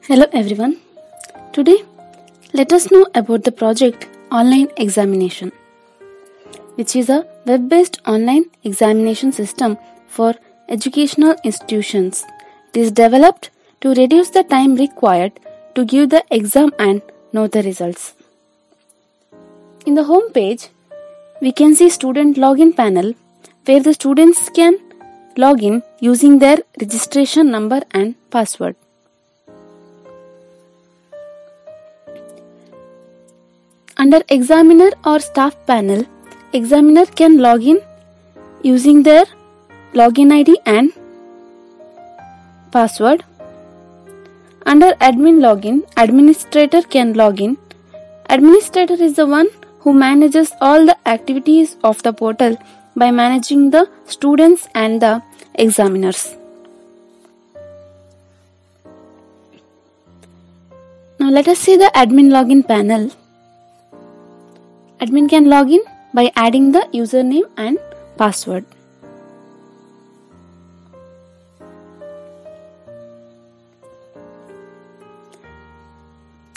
Hello everyone. Today, let us know about the project Online Examination, which is a web-based online examination system for educational institutions. It is developed to reduce the time required to give the exam and know the results. In the home page, we can see student login panel where the students can log in using their registration number and password. Under examiner or staff panel, examiner can log in using their login ID and password. Under admin login, administrator can log in. Administrator is the one who manages all the activities of the portal by managing the students and the examiners. Now let us see the admin login panel. Admin can log in by adding the username and password.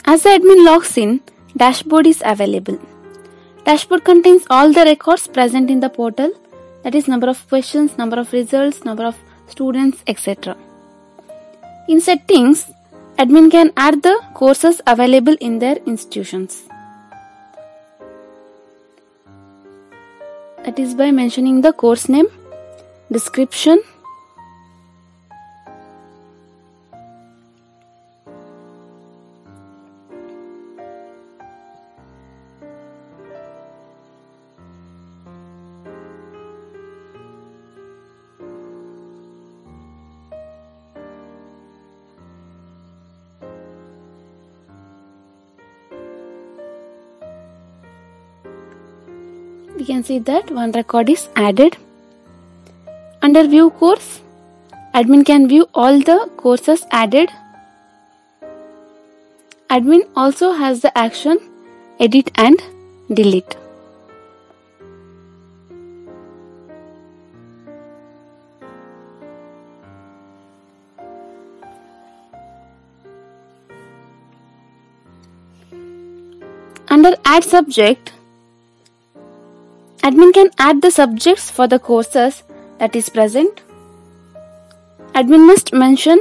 As the admin logs in, dashboard is available. Dashboard contains all the records present in the portal, that is number of questions, number of results, number of students, etc. In settings, admin can add the courses available in their institutions. That is by mentioning the course name, description, we can see that one record is added. Under view course, admin can view all the courses added. Admin also has the action edit and delete. Under add subject, admin can add the subjects for the courses that is present. Admin must mention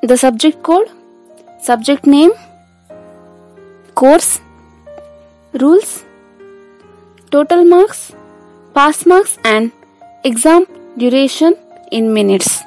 the subject code, subject name, course, rules, total marks, pass marks and exam duration in minutes.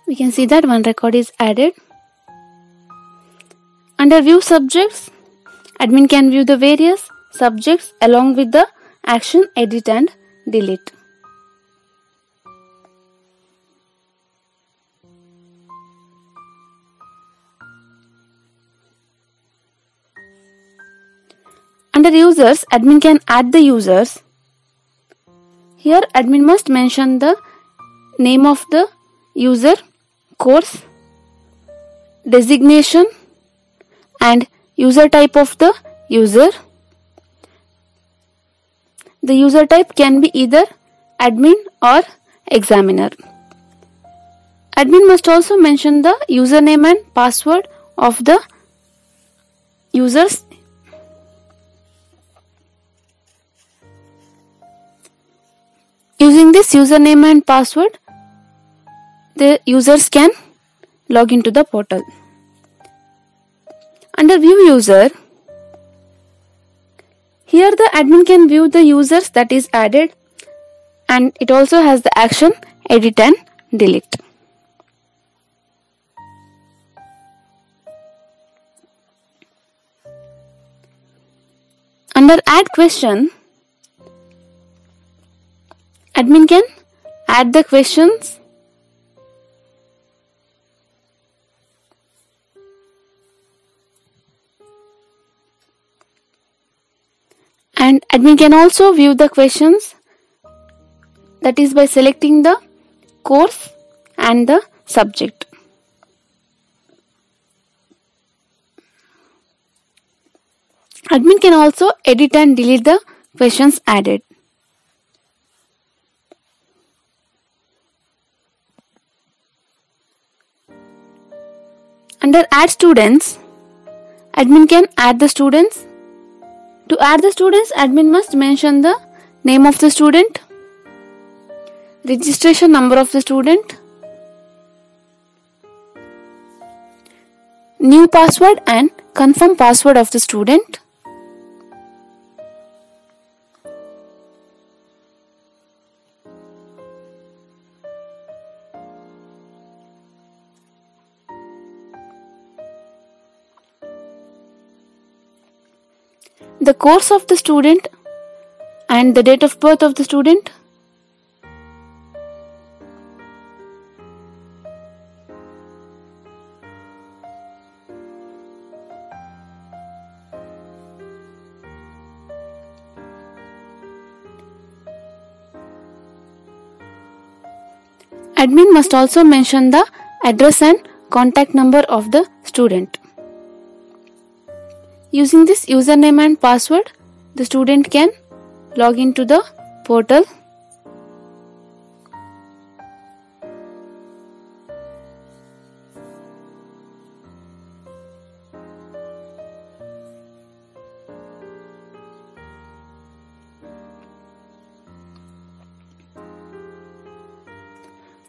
We can see that one record is added. Under view subjects, admin can view the various subjects along with the action edit and delete. Under users, admin can add the users. Here admin must mention the name of the user, course, designation and user type of the user. The user type can be either admin or examiner. Admin must also mention the username and password of the users. Using this username and password, the users can log into the portal. Under view user, here the admin can view the users that is added and it also has the action edit and delete. Under add question, admin can add the questions And admin can also view the questions, that is by selecting the course and the subject. Admin can also edit and delete the questions added. Under Add Students, admin can add the students. To add the students, admin must mention the name of the student, registration number of the student, new password and confirm password of the student, the course of the student and the date of birth of the student, admin must also mention the address and contact number of the student. Using this username and password, the student can log into the portal.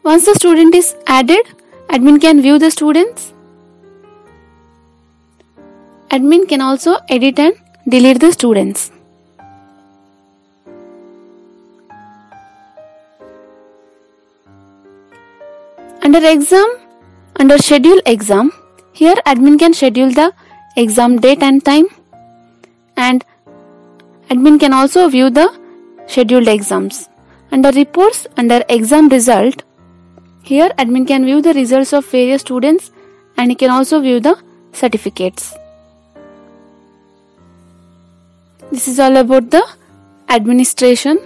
Once the student is added, admin can view the students. Admin can also edit and delete the students. Under schedule exam, here admin can schedule the exam date and time, and admin can also view the scheduled exams. Under reports, under exam result, here admin can view the results of various students and he can also view the certificates. This is all about the administrator.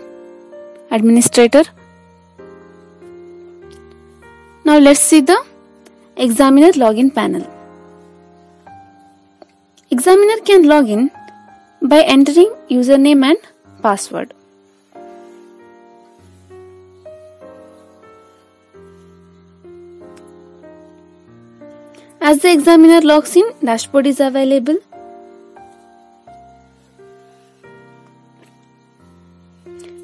Now let's see the examiner login panel. Examiner can log in by entering username and password. As the examiner logs in, dashboard is available.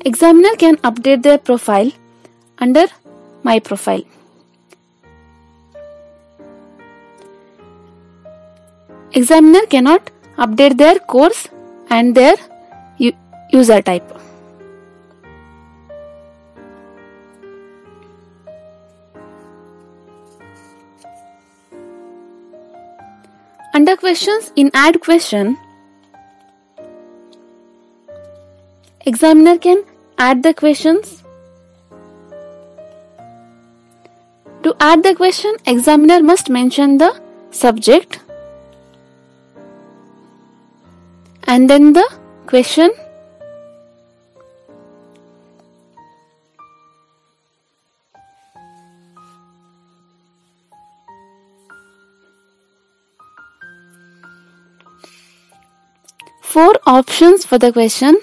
Examiner can update their profile under My Profile. Examiner cannot update their course and their user type. Under questions, in Add Question, examiner can add the questions. To add the question, examiner must mention the subject and then the question, four options for the question,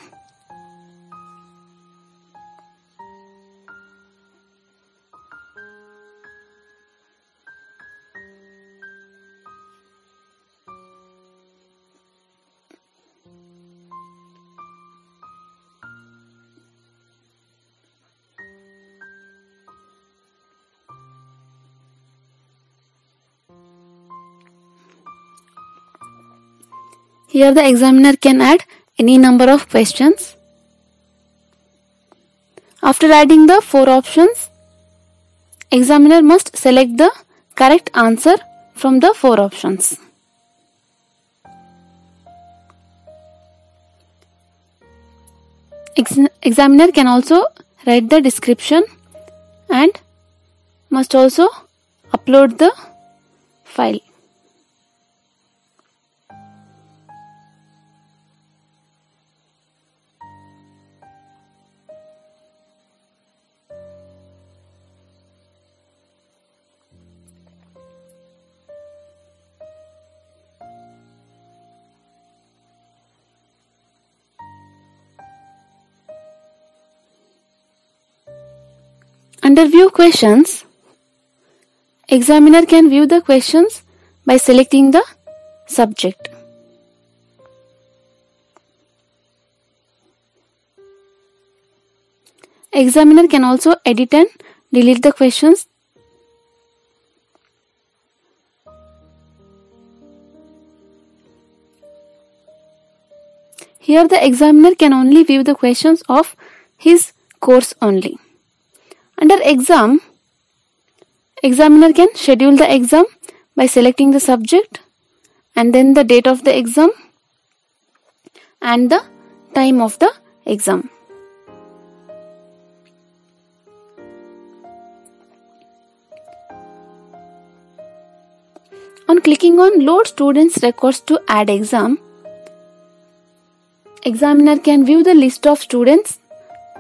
here the examiner can add any number of questions. After adding the four options, examiner must select the correct answer from the four options. Examiner can also write the description and must also upload the file. Under View Questions, examiner can view the questions by selecting the subject. Examiner can also edit and delete the questions. Here the examiner can only view the questions of his course only. Under Exam, examiner can schedule the exam by selecting the subject and then the date of the exam and the time of the exam. On clicking on Load Students Records to add exam, examiner can view the list of students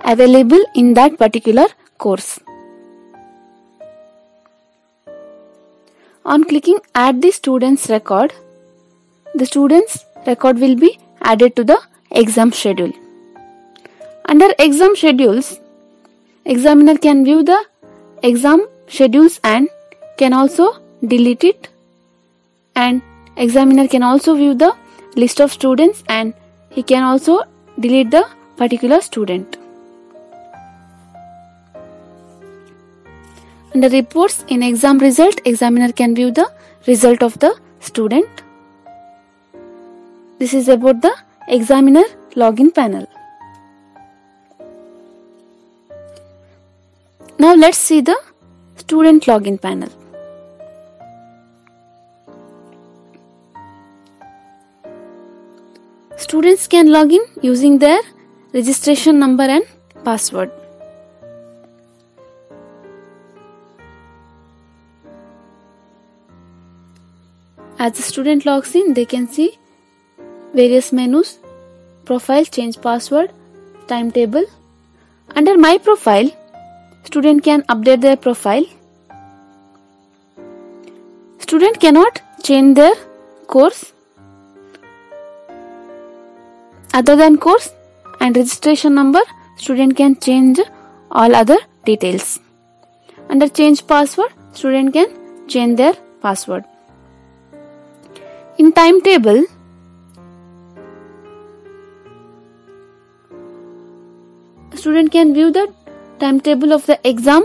available in that particular course. On clicking Add the Students Record, the student's record will be added to the exam schedule. Under Exam Schedules, examiner can view the exam schedules and can also delete it, and examiner can also view the list of students and he can also delete the particular student. Under Reports, in exam result, examiner can view the result of the student. This is about the examiner login panel. Now let's see the student login panel. Students can log in using their registration number and password. As the student logs in, they can see various menus, profile, change password, timetable. Under My Profile, student can update their profile. Student cannot change their course. Other than course and registration number, student can change all other details. Under Change Password, student can change their password. In Timetable, student can view the timetable of the exam.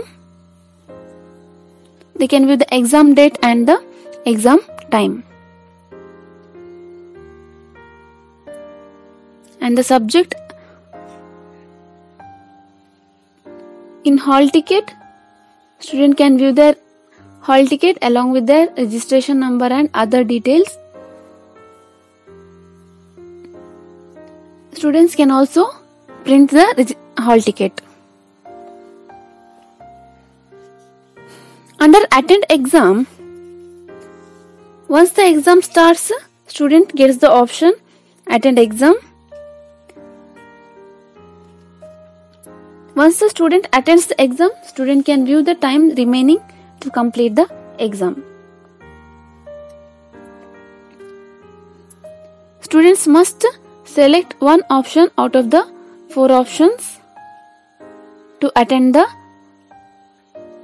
They can view the exam date and the exam time. And the subject. In Hall Ticket, student can view their hall ticket along with their registration number and other details. Students can also print the hall ticket. Under Attend Exam, once the exam starts, student gets the option Attend Exam. Once the student attends the exam, student can view the time remaining to complete the exam. Students must select one option out of the 4 options to attend the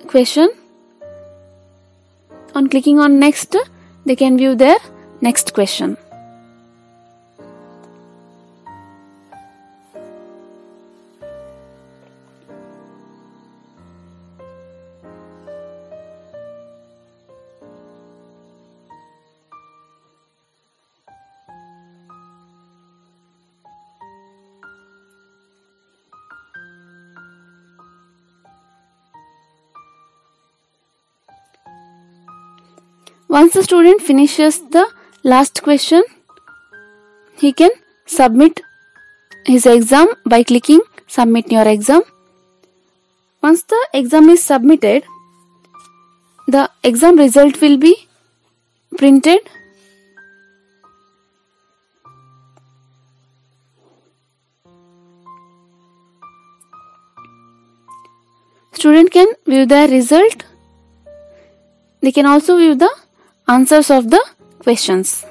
question. On clicking on Next, they can view their next question. Once the student finishes the last question, he can submit his exam by clicking Submit Your Exam. Once the exam is submitted, the exam result will be printed. Student can view the result. They can also view the answers of the questions.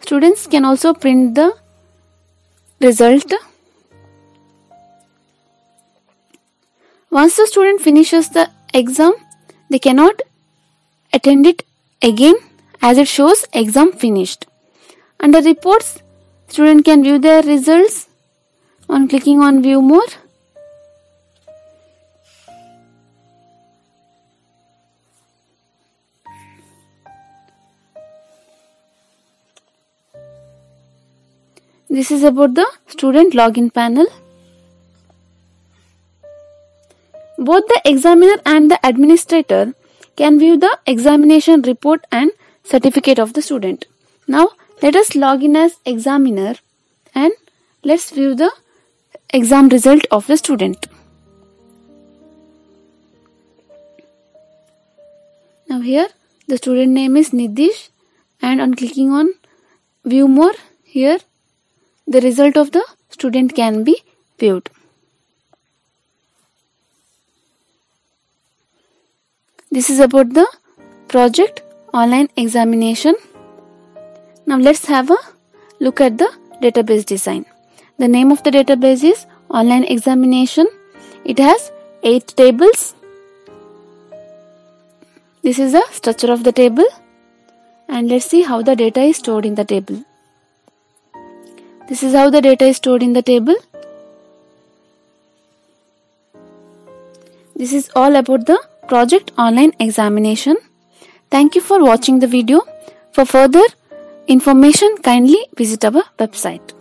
students can also print the result. Once the student finishes the exam, they cannot attend it again as it shows exam finished. Under reports, student can view their results on clicking on view more. This is about the student login panel. Both the examiner and the administrator can view the examination report and certificate of the student. Now let us log in as examiner and let's view the exam result of the student. Now here the student name is Nidhish, and on clicking on view more, here the result of the student can be viewed. This is about the project online examination. Now let's have a look at the database design. The name of the database is online examination. It has 8 tables. This is the structure of the table, and let's see how the data is stored in the table. This is how the data is stored in the table. This is all about the project online examination. Thank you for watching the video. For further information, kindly visit our website.